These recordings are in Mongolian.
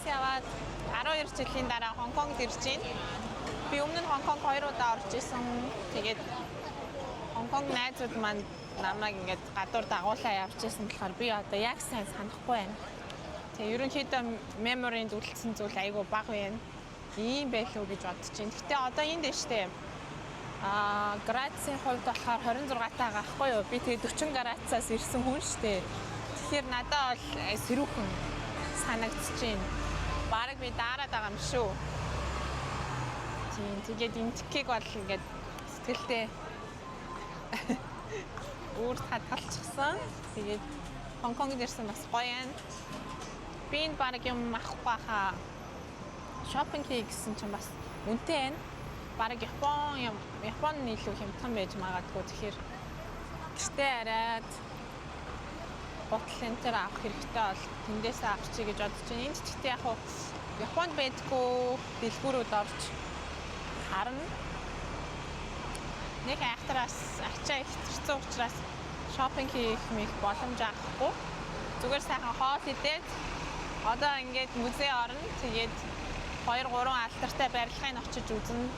яваад 12 жилийн дараа Хонконгд ирж байна. Би өмнө нь Хонконг 2 удаа орж исэн. Тэгээд Хонконг найзууд маань намайг ингээд гадуур дагуулаа явж исэн болохоор би одоо яг сайн санахгүй байна. Тэгээ ерөнхийдөө меморинд үлдсэн зүйл айгүй бага байна. Ийм байлуу гэж бодож байна. Гэтэ одоо энд дээ штэ. Градусын хувьд болохоор 26 таа гахгүй юу? Би тэгээ 40 градусаас ирсэн хүн штэ. Тэгэхээр надад бол сэрүүхэн санагдчихэж байна. Бараг би дараад байгаа юм шүү. Тийм тэгээд энэ тикийг бол ингээд сэтгэлдээ өөр хатгалчихсан. Тэгээд Хонконгд ирсэн бас гоё юм. Би энэ бараг юм авахгүй хаа. Шопинг хий гэсэн чинь бас үнэтэй байна. Бараг Япон илүү хямдхан байж магадгүй. Тэгэхээр гэртээ арайд ботлын тэр авах хэрэгтэй бол тэндээсээ авчий гэж бодож байна. Энд ч гэхдээ яг Японд байдгүй дэлгүүрүүд орж харна. Нэг айхтараас ачаа их хэцүү учраас шопинг хийх мэт боломж авахгүй. Зүгээр сайхан хоол идээд одоо ингээд музей орно. Тэгээд 2-3 алдартай барилгыг очиж үзнэ.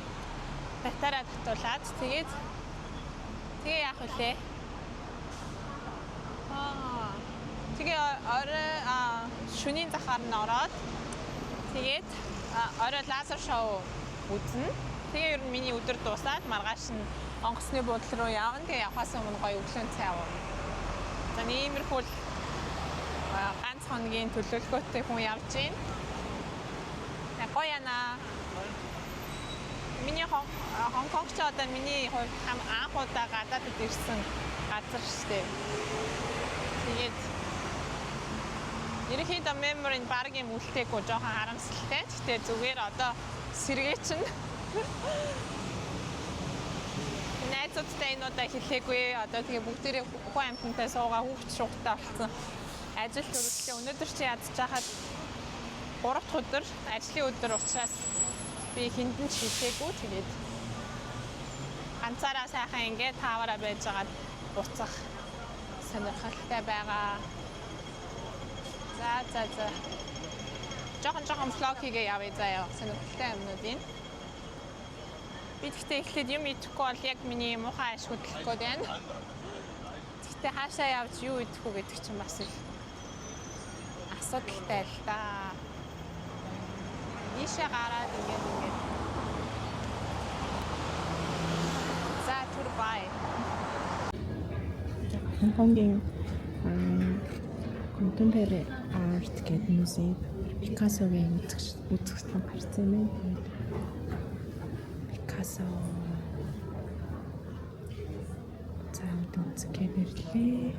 Батараа татуулаад тэгээд яах вүлээ? Тэгээ орой шөнийн захаар нь ороод тэгээд орой лазер шоу үзнэ. Тэгээ ер нь миний өдөр дуусаад маргааш нь онгоцны буудлын руу явна. Тэгээ явахаас өмнө гоё өглөөний цай ууна. За иймэрхүү ганц хоногийн төлөвлөгөөтэй хүн явж байна. Гоё яана. Миний Хонконг ч одоо миний хувьд анх удаа гадаадд ирсэн газар шүү дээ. Тэгээд ерөнхийдөө меморинд баг юм үлдээгүй жоохон харамсалтай. Гэтэ зүгээр одоо сэргээч нь найзуудтай энэ удаа хэлээгүй. Одоо тэгээ бүгдээрээ хүн амьтантай суугаа хүүхд шугтаа болсон. Ажил төрөлхөө өнөөдөр чи ядж хахад 3 дахь өдөр ажлын өдөр учраас би хиндэн ч хэлээгүй. Тэгээд ганцаараа сайхан ингээд таавараа байж байгаад буцах сонирхолтой байгаа. За. Жохон влог хийгээ явъя заяа. Сонирхолтой юмнууд энэ. Би тэгтээ эхлээд юм идэхгүй бол яг миний муухай ашиг хөдлөх гээд байна. Тэгтээ хаашаа явж юу идэх үү гэдэг чинь бас л асуудалтай л да. Ийшээ гараад ингээд. За түр бай. Хонконгийн contemporary art гэдэг музей Пикассогийн үзэгдэл гарсан юм байна. Пикассо цаанд үзэгээ бирлээ.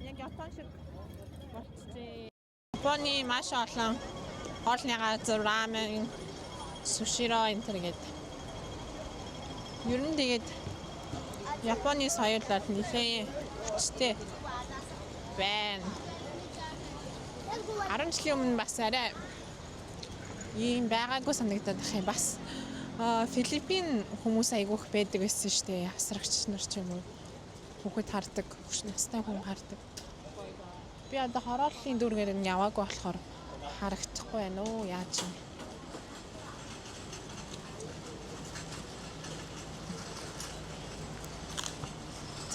Яг Япон шиг болчихжээ. Японы маш олон хоолны газар, рамен, суширо энэ төр гэдэг. Ер нь тэгээд Японы соёл бол нэлээд хүчтэй байна. 10 жилийн өмнө бас арай ийм байгаагүй санагдаад байх юм бас. Филиппин хүмүүс айгүйх байдаг байсан шүү дээ. Асрагч нар ч юм уу. Хүүхэд хардаг, хөш настай хүн хардаг. Би одоо хорооллын дүүргээр нь яваагүй болохоор харагдахгүй байна уу? Яаж юм?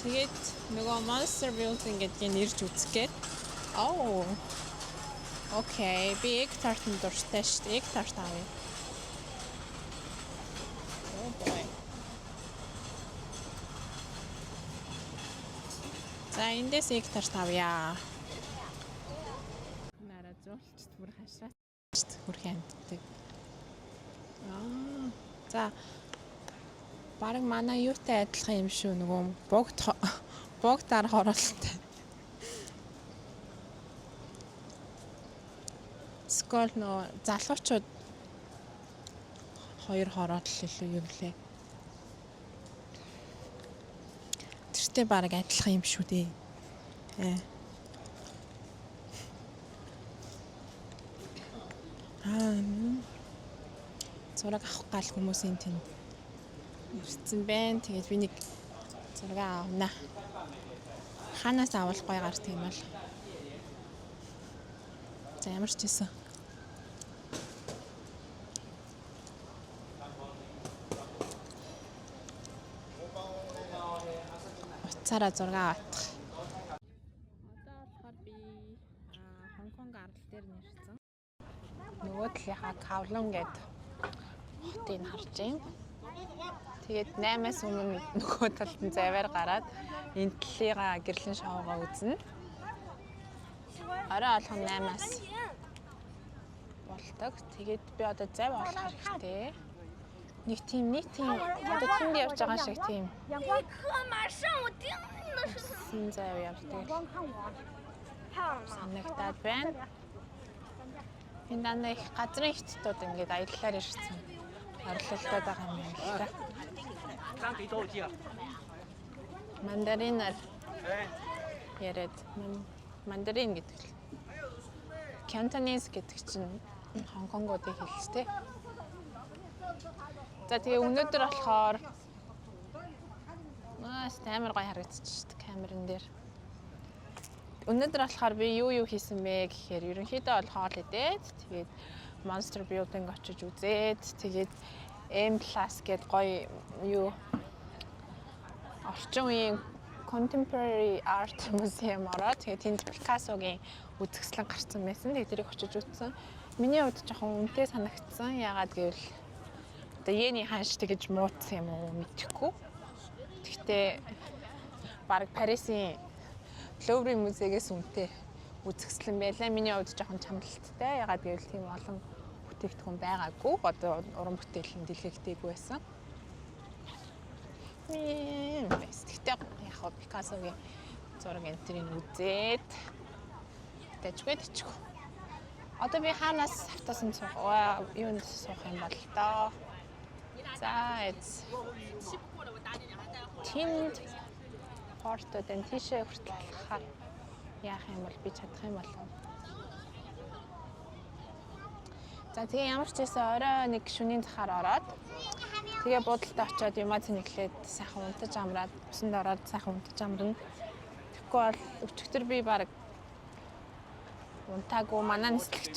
Тэгээд нөгөө Monster Building гэдгийг нэрж үзгээд окей, би egg tart-ын дуртай шүү дээ. Egg tart авъя. Oh boy. За эндээс egg tart авъя. Нараа зуулч түр хашраач хүрх амтдаг. За бараг манай юутай адилхан юм шүү нөгөө богдаар хороолттой. Скол нөө залуучууд хоёр хороод л илүү юу гэлээ. Тэртээ баг адилхан юм шүү дээ. Зураг авах гал хүмүүсийн тэнд ирсэн байна. Тэгээд би нэг зураг авна. Ханаас авах гой гарт юм бол. За ямар ч гэсэн. Уцаараа зураг авах. Одоо болохоор би Хонконг арал дээр нэрсэн. Нөгөө талынхаа Кавлон гээд хотыг харж байна. Тэгээд 8-аас өмнө нөгөө талд нь заваар гараад энэ талыгаа гэрлэн шоугаа үзнэ. Орой алхан 8-аас болдог. Тэгээд би одоо зав олох хэрэгтэй. Нэг тийм одоо тэнд явж байгаа шиг тийм. Зав явдаг. Санагдаад байна. Энэ данаа их газрын хятадууд ингээд аяллаар ирсэн. Орлолтод байгаа юм байна л да. Мандаринаар яриад мандарин гэдэг л. Cantonese гэдэг чинь Хонконгуудыг хэлж тээ. За тэгээ өнөөдөр болохоор амар гоё харагдчихж камерын дээр. Өнөөдөр болохоор би юу хийсэн бэ гэхээр ерөнхийдөө бол хоол идээд тэгээд Monster Building очиж үзээд тэгээд M+ гэдэг гоё юу орчин үеийн Contemporary Art Museum ороод тэгээд тэнд Пикассогийн үзэсгэлэн гарсан байсан. Тэгээд тэрийг очиж үзсэн. Миний хувьд жоохон үнэтэй санагдсан. Яагаад гэвэл одоо Йений ханш тэгэж муудсан юм уу мэдэхгүй. Гэхдээ баг Парисын Луврын музейгээс үнэтэй үзэсгэлэн байлаа. Миний хувьд жоохон чамлалттай. Яагаад гэвэл тийм олон бүтээгдэхүүн байгаагүй. Одоо уран бүтээл нь дэлгэгдээгүй байсан. Гэхдээ яг хоо Пикассогийн зураг энтрийг үзээд тэжгүй. Одоо би хаанаас автосан юунд суух юм бол тоо. За тэнд портодын тийшээ хүртэл алхахаар яах юм бол би чадах юм болов. За тэгээ ямар ч байсан орой нэг шөнийн захаар ороод тэгээ буудалтай очиод юмаа цэнэглээд сайхан унтаж амраад усанд ороод сайхан унтаж амрна. Тэгэхгүй бол өчигдөр би баг унтаагүй манай нислэгч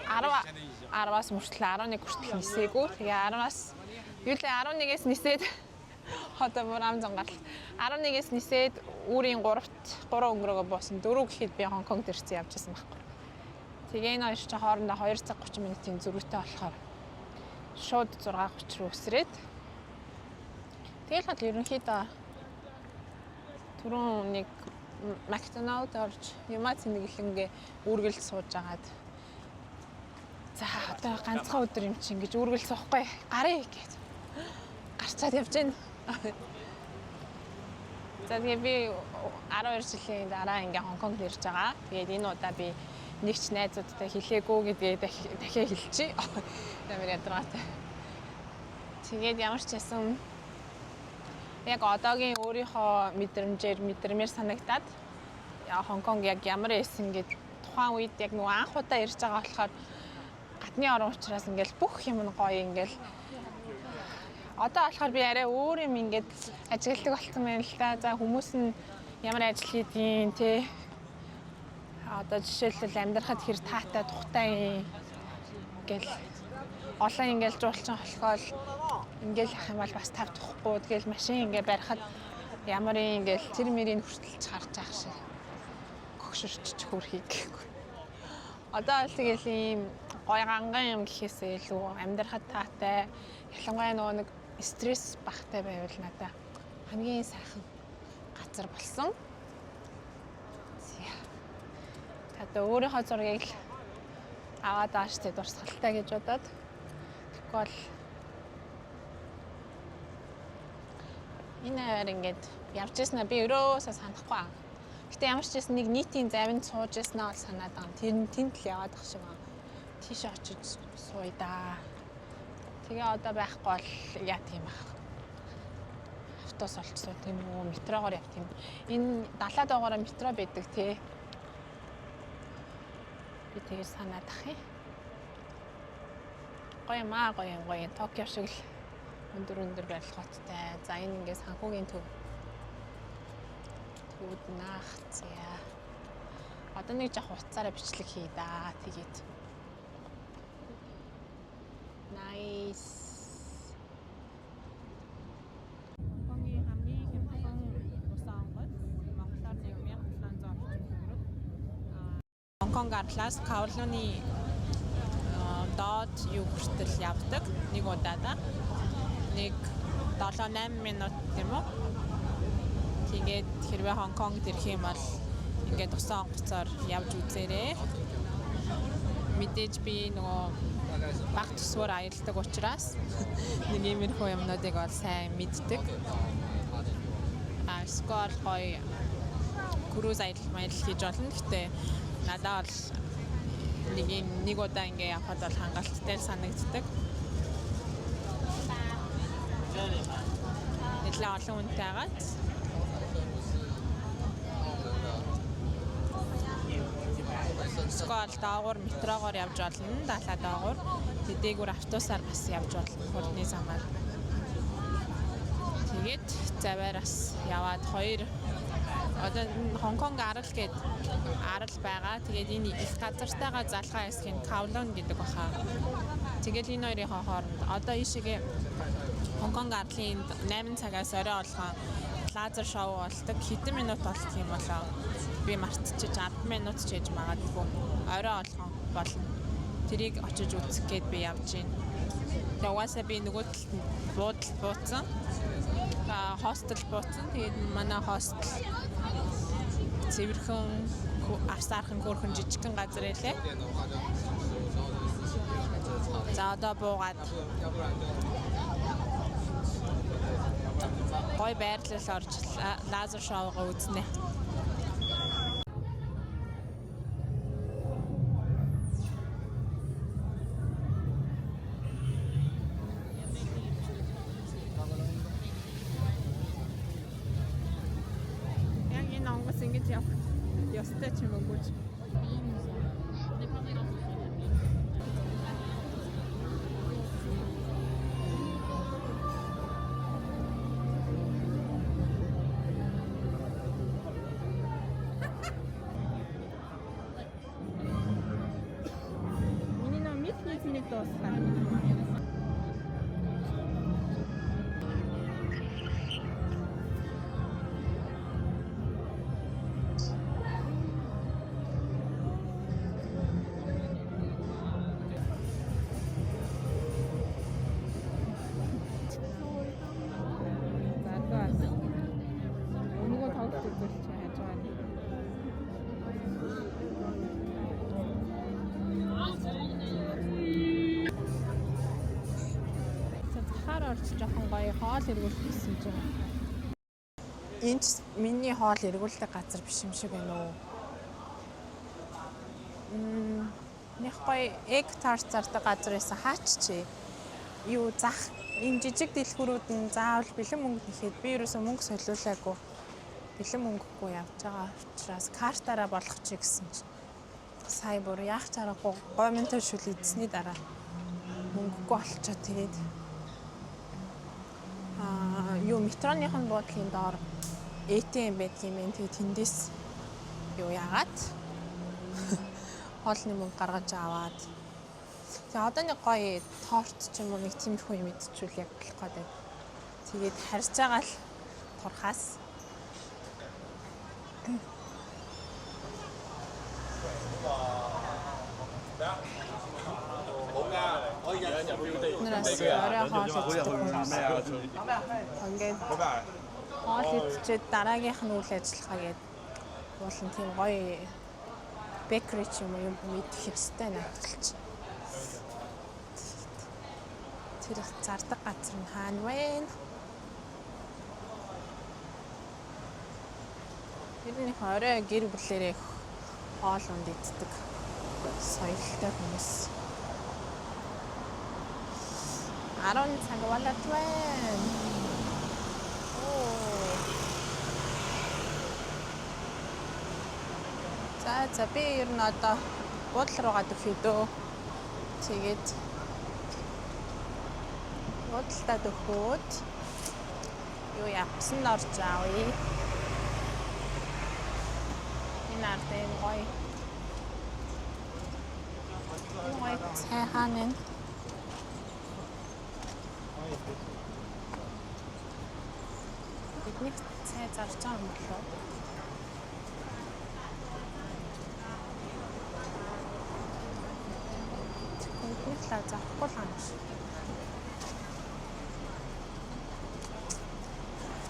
10-аас мөртлөө 11 хүртэл нисээгүй. Тэгээ 10-аас юу л 11-ээс нисээд одоо бүр ам зангаар 11-ээс нисээд үүрийн 3 өнгөрөөгөө буусан 4 гэхэд би Хонконгд ирсэн явж байсан байхгүй. Тэгээ энэ хоёр ч хоорондоо 2 цаг 30 минутын зөрүүтэй болохоор шууд 6:30 руу өсрээд тэгэл хад ерөнхийдөө түрүүн нэг Макдоналд орж юмаа цэнэглэнгээ үүргэлд сууж агаад за одоо ганцхан өдөр юм чи ингэж үүргэл суухгүй гарыг гэж гарцаад явж байна. За тэгээ би 12 жилийн дараа ингээ Хонконгд ирж байгаа. Тэгээд энэ удаа би нэг ч найзуудтай хэлээгүй гэдгээ дахиад хэлчихье. Намайг ядаргаатай. Тэгээд ямар ч байсан яг одоогийн өөрийнхөө мэдрэмээр санагдаад Хонконг яг ямар байсан гэд тухайн үед яг нөгөө анх удаа ирж байгаа болохоор гадны орон учраас ингээл бүх юм нь гоё ингээл одоо болохоор би арай өөр юм ингээд ажигладаг болсон байна л да. За хүмүүс нь ямар ажил хийдیں те одоо жишээлбэл амьдрахад хэр таатай тухтай ингээл олон ингээл жуулчин холхоол ингээл ах юм бол бас тав тухгүй тэгэл машин ингээ барихад ямар ингээл тэр мөрийг хүртэлж харж ах шиг гогширч хөрхий гэхгүй. Одоо л тэгэл ийм гой ганган юм гэхээсээ илүү амьдрахад таатай ялангуяа нөгөө нэг стресс багтай байвал надаа хамгийн сайхан газар болсон. Одоо өөрийнхөө зургийг л аваад ааштай дурсгалтай гэж бодоод тэгэхгүй бол энэ хоёр ингээд явж ирсэн би өрөөсөө санахгүй. Гэтэ ямар ч гэсэн нэг нийтийн завинд сууж яснаа бол санаад байгаа. Тэр нь тэнд л яваад ах шиг байна. Тийш очиж сууя да. Тэгээ одоо байхгүй бол яа тийм байх. Автобус олцсон тийм үү, метрогоор явт юм. Энэ 70 доогоороо метро байдаг тий. Би тэгээ санаад ах юм. Гоё маа гоё Токио шиг л өндөр барилга хоттой. За энэ ингээд санхүүгийн төв. Төвд наахцъя. Одоо нэг жах уцаараа бичлэг хий да. Тэгээд. Nice. Хонконгийн хамгийн хямдхан усан онгоц Монголоор 1700 орчим төгрөг. Хонконг арлаас Кowloon-ы доод юу хүртэл явдаг нэг удаадаа. Нэг 7-8 минут тийм үү? Тэгээд хэрвээ Хонконгд ирэх юм бол ингээд усан онгоцоор явж үзээрэй. Мэдээж би нөгөө баг төсвөр аялдаг учраас нэг иймэрхүү юмнуудыг бол сайн мэддэг. Скол гоё круиз аялал хийж болно. Гэтэ надад бол нэг удаа ингээ явхад бол хангалттай санагддаг. Нэлээд олон хүнтэй агаад. Скол доогуур метрогоор явж болно. Далаа доогуур. Тэдээгүүр автобусаар бас явж болно. Хурдны замаар. Тэгээд заваараас яваад одоо Хонконг арал гээд арал байгаа. Тэгээд энэ их газартайгаа залхаа хэсгийн Kowloon гэдэг баха. Тэгээд энэ хоёрын хооронд одоо ийшээгээ Хонконг арлын 8 цагаас орой болгон лазер шоу болдог. Хэдэн минут болчих юм болоо би мартчих 10 минут ч хийж магадгүй. Орой болгон болно. Тэрийг очиж үзэх гээд би явж байна. Тэгээд угаасаа би нөгөө талд бууцсан. Хостел бууцсан. Тэгээд манай хостел цэвэрхэн авсаархан хөөрхөн жижигхэн газар байлээ. За одоо буугаад гой байрлал орж лазер шоугаа үзнэ. Яг энэ онгоц ингэж явах ёстой ч юм уу гэж. Жохон гоё хоол эргүүлсэн чинь. Энд миний хоол эргүүлдэг газар биш юм шиг байна уу? Нэг гоё egg tart зардаг газар байсан хааччи. Юу зах энэ жижиг дэлгүүрүүд нь заавал бэлэн мөнгө нэхэд би ерөөсөө мөнгө солиулаагүй. Бэлэн мөнгөгүй явж байгаа учраас картаараа болгох чи гэсэн чинь. Сая бүр яах чаргагүй гомонтой шүл эзсний дараа мөнгөгүй олчоо тэгээд юу метроныхын буудлын доор ATM байдаг юм энэ тэгээд тэндээс юу яагаад хоолны мөнгө гаргаж аваад тэгээ одоо нэг гоё торт ч юм уу нэг тиймэрхүү юм идчихвэл яг болох гэдэг. Тэгээд харж байгаа л турхаас Нэрэс орой хоол идчихсэн. Ингээд хоол идчихэд дараагийнх нь үйл ажиллагаа гээд болон тийм гоё бэкери ч юм уу мэдэх хэвчтэй надад. Тэр зардаг газар нь хаана вэ? Тэрний орой гэр бүлээрээ хоол унд иддэг соёлтой хүмүүс. 10 цаг болоод байна. За би ер нь одоо буудлын руугаа дөхөе дөө. Тэгээд буудлаа дөхөөд юу яасан орж авъя. Энэ ардын гоё цай хаана вэ? Бидний цай зарж байгаа юм болов уу? Тэглээ заахгүй л юм шиг.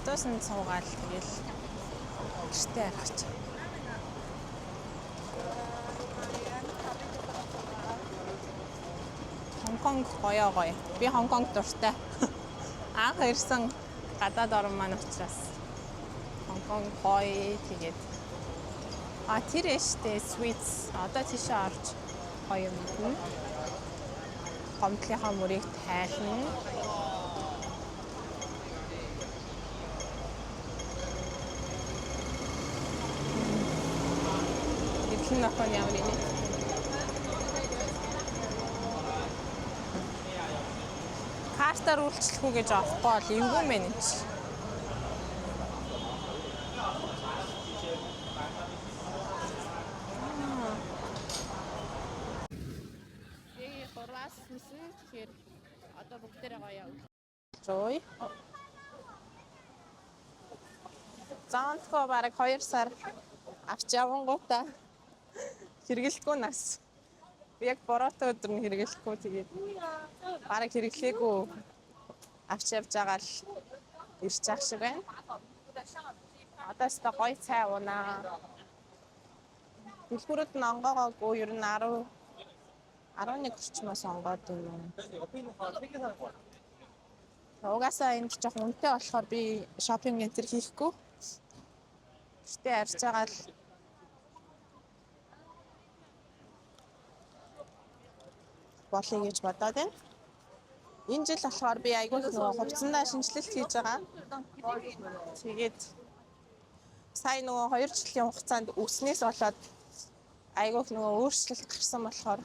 Тоосон суугаал тэгэл гэртээ аргач. Хонконг гоё. Би Хонконг дуртай. Анх ирсэн гадаад орн маань учраас Хонконг гоё тэгээд тэр штэ Swiss одоо тийшээ орж гоё юм. Гомдлынхаа мөрийг тайлна. Эдгээр нөхөн ямар юм бэ? Картаар үйлчлэх үү гэж авахгүй бол эвгүй мэн энэ чи. Тэгэхээр одоо бүгдээрээ гоё явуул. Жой. Заантко бараг 2 сар авч явангуудаа хэрэглэхгүй нас. Би яг бороотой өдөр нь хэрэглэхгүй тэгээд бараг хэрэглээгүй авч явж байгаа л ирж ах шиг байна. Одоо ч гоё цай уунаа. Дэлгүүрүүд нь онгоогоогүй ер нь 11 орчмоос онгоод юм. Угаасаа энд жоохон үнэтэй болохоор би шопинг энтер хийхгүй. Гэтэ арьж байгаа л болъё гэж бодоод байна. Энэ жил болохоор би айгүй нөгөө хувцсандаа шинжилэлт хийж байгаа. Тэгээд сая нөгөө 2 жилийн хугацаанд өснөөс болоод айгүй нөгөө өөрчлөлт гарсан болохоор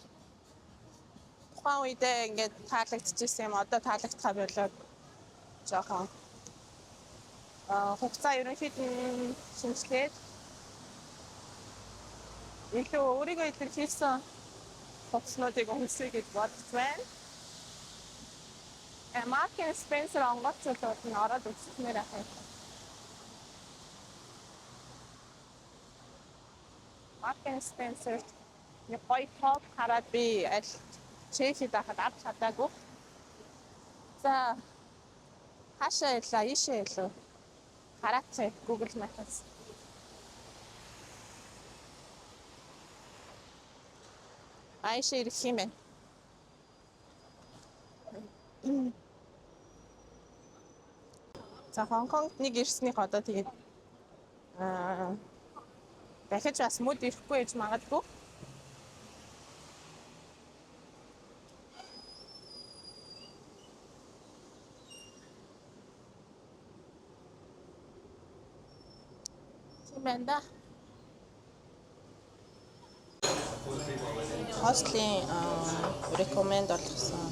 тухайн үедээ ингээд таалагдчихсэн юм одоо таалагдхаа болоод жоохон хугацаа ерөнхийдөө шинжилгээд илүү өөрийгөө илэрхийлсэн хувцснуудыг өмсөе гэж бодож байна. Marks and Spencer онгоцлоод нь ороод үзснээр ахаа. Marks and Spencer нэг гоё топ хараад би аль чеки дахад авч чадаагүй. За хаашаа ялаа, ийшээ ялаа. Хараацаа Google Maps. Айшээ ирэх юм байна. За Хонконгт нэг ирснийх одоо тэгээд дахиж бас мод ирэхгүй гэж магадгүй. Бэнда. Хостлийн recommend болгосон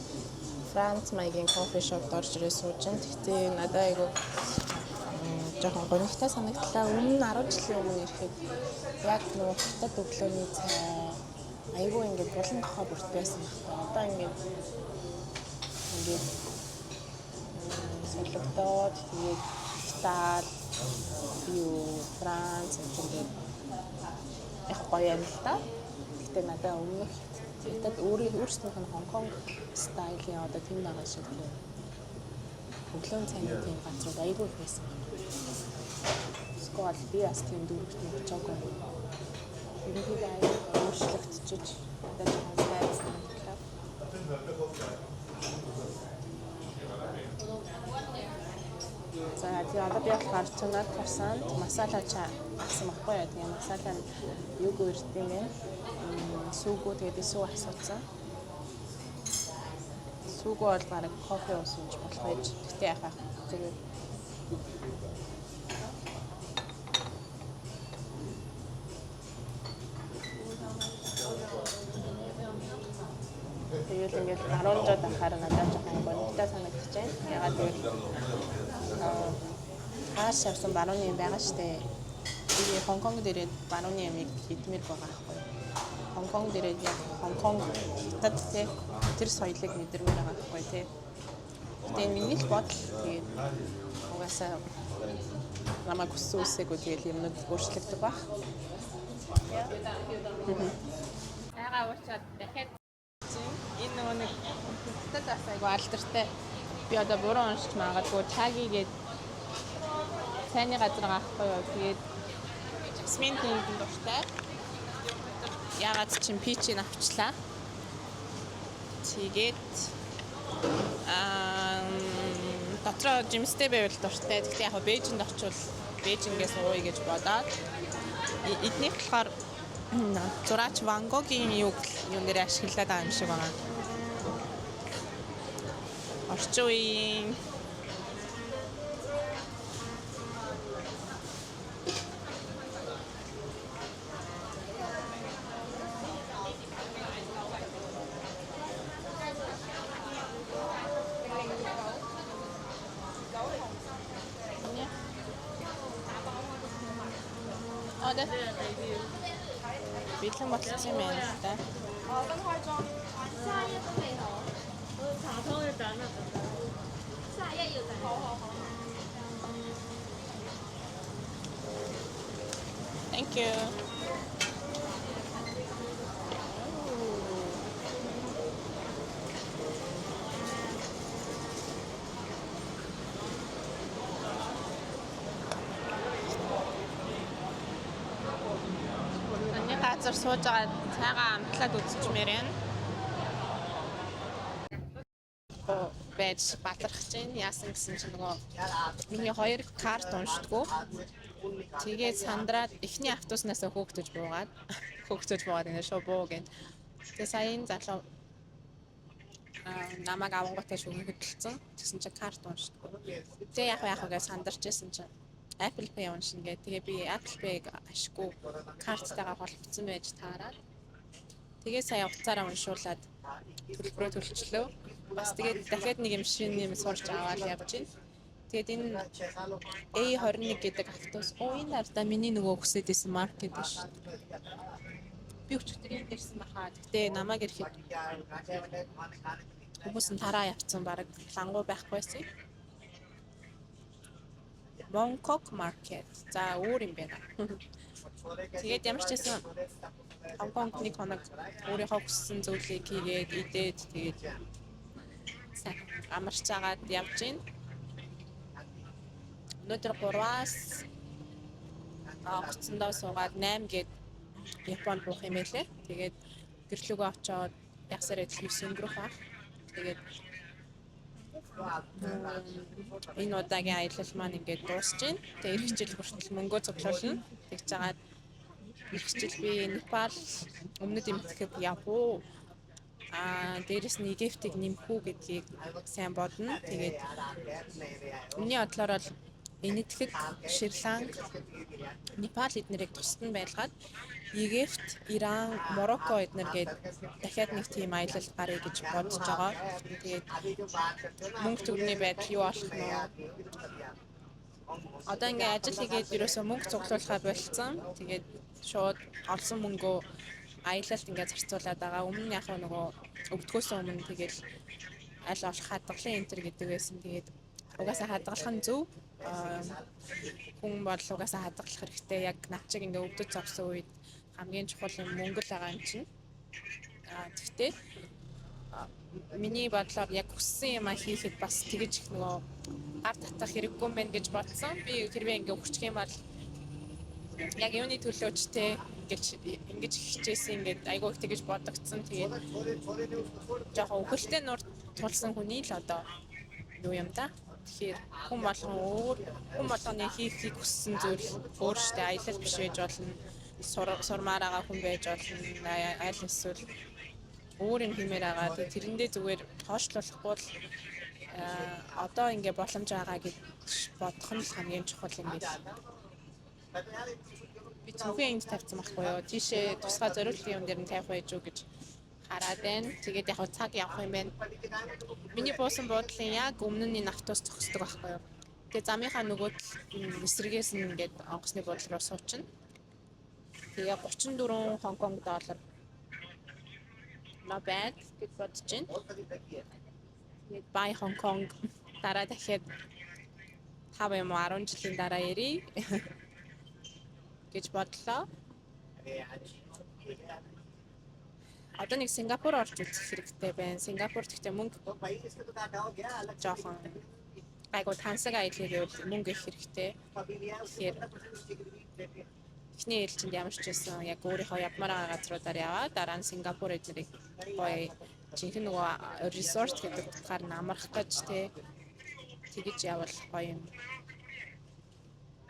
Франц маягийн кофе шопд орж ирээ сууж байна. Гэхдээ надад айгүй жоохон гонигтай санагдлаа. Өмнө нь 10 жилийн өмнө ирэхэд яг нөгөө хятад өглөөний цай айгүй ингээд булан тохоо бүрт байсан байна. Одоо ингээд солигдоод тэгээд Итали, Франц гэдэг их гоё юм л да. Гэхдээ надад өмнөх хятад өөрсдийнх нь Хонконг стилийн одоо тийм байгаа шиг тийм өглөөний цайны тийм газрууд айгүй их байсан. Скол би бас тийм дүүрэгт очоогүй. Ерөнхийдөө айгүй өөрчлөгдөж одоо жоохон сайхан санагдлаа. За тэгээ одоо би болохоор томат croissant масала чаа гэсэн баггүй яа. Тэгээ масала нь юу гэртэй юм. Сүүгүү тэгээд сүү асуусан. Сүүгүү бол бараг кофе уусч болох байж. Гэтэ яхаа зүгээр. Тэгээд ингээд баруунжууд ахаар надад жоохон гонигтай санагдаж байна. Ягаад гэвэл хаас явсан барууны юм байгаа штэ. Би Хонконг дээрээ барууны ямыг хийдмээр байгаа байхгүй. Хонконг дээрээ яг Хонконг хятад тэр соёлыг мэдэрмээр байгаа байхгүй тий. Тэгээд миний л бодол тэгээд угаасаа намайг хүссэн үсээгөө тэгээд юмнууд өөрчлөгдөх баг. Ягаа уучаад дахиад энэ нэг хятад бас айгу алдартай. Би одоо буруу уншиж магадгүй чагигээд цайны газар gaахгүй юу. Тэгээд жасмин тэнд дуртай. Ягаад ч пичийг авчлаа. Тэгээд дотроо жимстэй байвал дуртай. Гэхдээ яг Бээжинд очивол Бээжингээс ууя гэж бодоод эднийх болохоор зураач Ван Гогийн юун дээр ашиглаад байгаа юм шиг байна. Орчин үеийн 어네. 밑에 맞추면 돼. 跟化妆，下一页都没有，我查通嘅等下一頁要等。好。 Thank you. Анны газар сууж байгаа цайгаа амтлаад үзчихмээр байна. Байж батархаж байна. Яасан гэсэн чинь нөгөө миний хоёр карт уншдаггүй. Тэгээд сандраад эхний автобуснаас хөөгдөж буугаад ингэ шоо буу гэд. Тэгээ саяын залуу намайг авангуудаа шүгэн хөдөлсөн. Тэгсэн чинь карт уншдаггүй. Тэгээ яг гэж сандарч байсан чинь Apple Pay уншина гэ. Тэгээ би Apple Pay-г ашиггүй карттайгаа холбогдсон байж таараад. Тэгээ сая уцаараа уншуулад төлбөрөө төлчлөө. Бас тэгээд дахиад нэг юм шинэ юм сурч аваад явж байна. Тэгээд энэ A21 гэдэг автобус энэ ардаа миний нөгөө хүсэж исэн маркет биш. Би өчигдөр энэ дэрсэн бахаа. Гэтэ намайг ирэхэд хүмүүс нь тараа явцсан баг лангуу байхгүйсэн. Bangkok Market. За өөр юм байна. Тэгээд ямар ч байсан Hongkong нэг хоног өөрийнхөө хүссэн зүйлийг хийгээд идээд тэгээд амарч агаад явж байна. Өнөөдөр 3-аас онгоцондоо суугаад 8 гээд Японд буух юм байлээ. Тэгээд гэрлүүгөө очоод ягсаар идэл 9 өнгөрөх баг. Тэгээд энэ удаагийн аялал маань ингээд дуусж байна. Тэгээд эх жил хүртэл мөнгөө цуглуулна. Тэгж жагаад эх жил би Непал өмнөд эмтгэхэд явуу. Дээрэс нь Египтийг нэмэх үү гэдгийг сайн бодно. Тэгээд миний бодлоор бол Энэтхэг, Шри-Ланк, Непал эднэрийг тусад нь байлгаад Египт, Иран, Марокко эднэргээд дахиад нэг тийм аялал гарыг гэж бодож байгаа. Тэгээд мөнгө төгрөгийн байдал юу болох нь одоо ингээ ажил хийгээд ерөөсөө мөнгө цуглуулахаа болцсон. Тэгээд шууд олсон мөнгөө аялалд ингээ зарцуулаад байгаа. Өмнө нь яг нөгөө өвдгөөс өмнө тэгээд аль болох хадгалан энтер гэдэг байсан. Тэгээд угаасаа хадгалах нь зөв. Хүн бол угаасаа хадгалах хэрэгтэй. Яг над чиг ингээ өвдөж зовсон үед хамгийн чухал юм мөнгө л байгаа юм чинь. Тэгтээ миний бодлоор яг хүссэн юм хийхэд бас тэгэж их нөгөө гар татах хэрэггүй юм байна гэж бодсон. Би хэрвээ ингээ өгчих юм бол яг юуны төлөөч те ингэж хичээсэн ингээд айгүй их тэгэж бодогдсон. Тэгээд жоохон өвөлтэй нур тулсан хүний л одоо юу юм да. Тэгэхээр хүн болгоны хийх хүссэн зүйл өөр штэ аялал биш байж болно. Сурмаар байгаа хүн байж болно. Аль эсвэл өөр юм хиймээр байгаа. Тэрэндээ зүгээр тоошлуулахгүй л одоо ингээ боломж байгаа гэж бодох нь л хамгийн чухал юм биш. Би зөвхөн энд тавьсан байхгүй юу? Тийшээ тусгай зориултын юм дээр нь тавих байж юу гэж хараад байна. Тэгээд яг цаг явах юм байна. Миний буусан буудлын яг өмнө нь автобус зогсдог байхгүй юу? Тэгээд замынхаа нөгөө эсрэгээс нь ингээд онгоцны буудлын руу суучна. Тэгээ 34 Хонконг доллар. Not bad гэж бодож байна. Тэгээд buy Hong Kong дараа дахиад 5 юм уу 10 жилийн дараа ярий гэж бодлоо. Одоо нэг Сингапур орж үзэх хэрэгтэй байна. Сингапур гэхдээ мөнгө жоохон айгуу тансаг аялал гэвэл мөнгө их хэрэгтэй. Тэгэхээр эхний ээлжинд ямар ч байсан яг өөрийнхөө явмаар байгаа газруудаар яваа. Дараа нь Сингапур эднэрийг гоё жинхэнэ нөгөө resort гэдэг утгаар нь амрах гэж тэгэж явал гоё юм.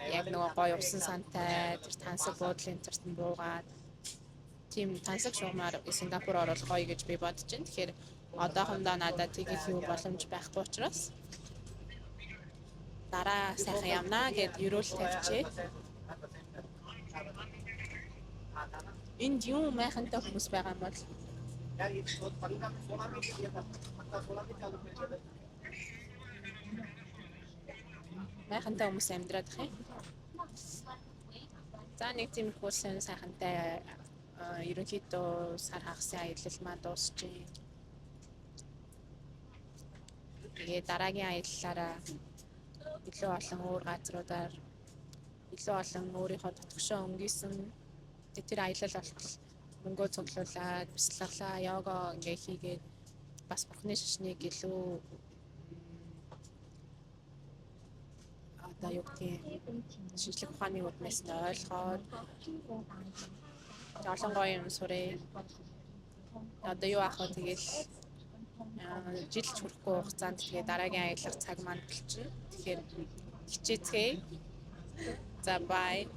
Яг нөгөө гоё усан сантай тэр тансаг буудлын тэрт нь буугаад тийм тансаг шугамаар Сингапур орол гоё гэж би бодож байна. Тэгэхээр одоохондоо надад тэгэх юу боломж байхгүй учраас дараа сайхан явнаа гэд ерөөл тавьчээ. Энд юу майхантай хүмүүс байгаа юм бол майхантай хүмүүс амьдраад их юм. За нэг тийм хөөсөн сайхантай ерөнхийдөө сар хагасын аялал маань дуусчихэ. Тэгээ дараагийн аяллаараа илүү олон өөр газруудаар илүү олон өөрийнхөө дотгошоо өнгөсөн тэр аялал болтол мөнгөө цуглуулад бяцлаглаа, йога ингээ хийгээд бас бурхны шашныг илүү одоо юу гэх юм шинжлэх ухааны үднээс нь ойлгоод олон гоё юм сурыг. Одоо юу аах вэ тэгэл жилч хүрэхгүй хугацаанд тэгээ дараагийн аялах цаг маань болчихно. Тэгэхээр хичээцгээе. За бай.